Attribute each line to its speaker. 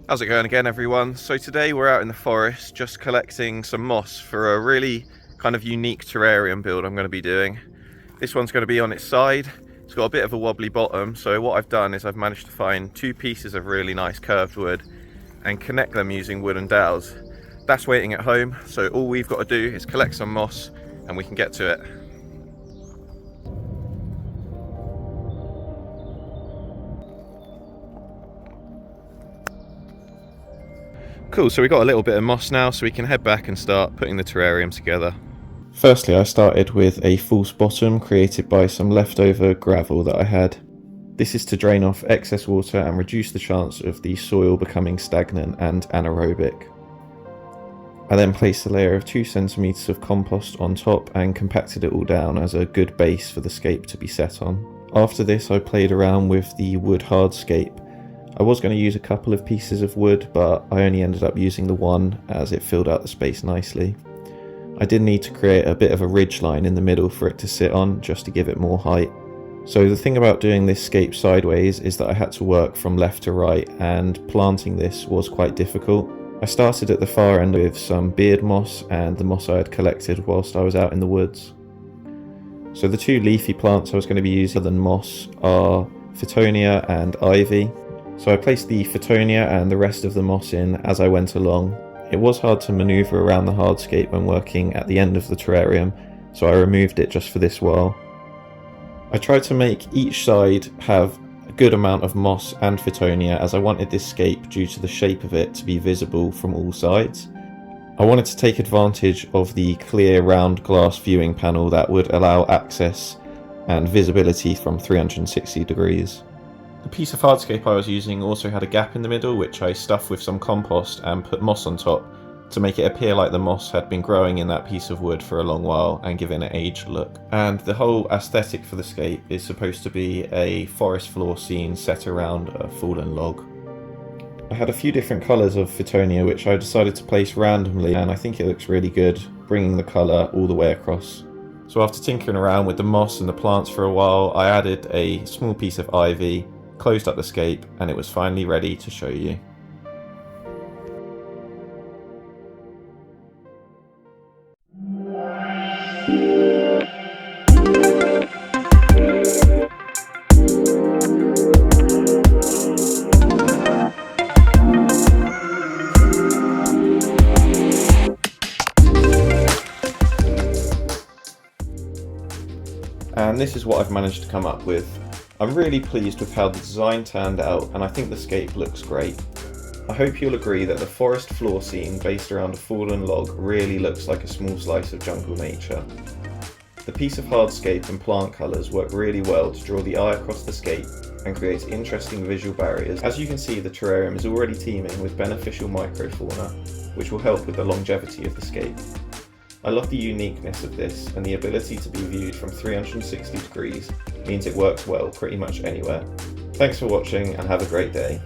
Speaker 1: How's it going again, everyone? So today we're out in the forest just collecting some moss for a really kind of unique terrarium build I'm going to be doing. This one's going to be on its side. It's got a bit of a wobbly bottom, so what I've done is I've managed to find two pieces of really nice curved wood and connect them using wooden dowels. That's waiting at home, so all we've got to do is collect some moss and we can get to it. Cool, so we've got a little bit of moss now, so we can head back and start putting the terrarium together. Firstly, I started with a false bottom created by some leftover gravel that I had. This is to drain off excess water and reduce the chance of the soil becoming stagnant and anaerobic. I then placed a layer of 2 centimeters of compost on top and compacted it all down as a good base for the scape to be set on. After this, I played around with the wood hardscape. I was going to use a couple of pieces of wood, but I only ended up using the one as it filled out the space nicely. I did need to create a bit of a ridge line in the middle for it to sit on, just to give it more height. So the thing about doing this scape sideways is that I had to work from left to right, and planting this was quite difficult. I started at the far end with some beard moss and the moss I had collected whilst I was out in the woods. So the two leafy plants I was going to be using other than moss are Fittonia and ivy. So I placed the Fittonia and the rest of the moss in as I went along. It was hard to manoeuvre around the hardscape when working at the end of the terrarium, so I removed it just for this while. I tried to make each side have a good amount of moss and Fittonia, as I wanted this scape, due to the shape of it, to be visible from all sides. I wanted to take advantage of the clear round glass viewing panel that would allow access and visibility from 360 degrees. The piece of hardscape I was using also had a gap in the middle, which I stuffed with some compost and put moss on top to make it appear like the moss had been growing in that piece of wood for a long while and give it an aged look. And the whole aesthetic for the scape is supposed to be a forest floor scene set around a fallen log. I had a few different colours of Fittonia which I decided to place randomly, and I think it looks really good, bringing the colour all the way across. So after tinkering around with the moss and the plants for a while, I added a small piece of ivy, closed up the scape, and it was finally ready to show you. And this is what I've managed to come up with. I'm really pleased with how the design turned out, and I think the scape looks great. I hope you'll agree that the forest floor scene based around a fallen log really looks like a small slice of jungle nature. The piece of hardscape and plant colours work really well to draw the eye across the scape and create interesting visual barriers. As you can see, the terrarium is already teeming with beneficial microfauna, which will help with the longevity of the scape. I love the uniqueness of this, and the ability to be viewed from 360 degrees means it works well pretty much anywhere. Thanks for watching and have a great day.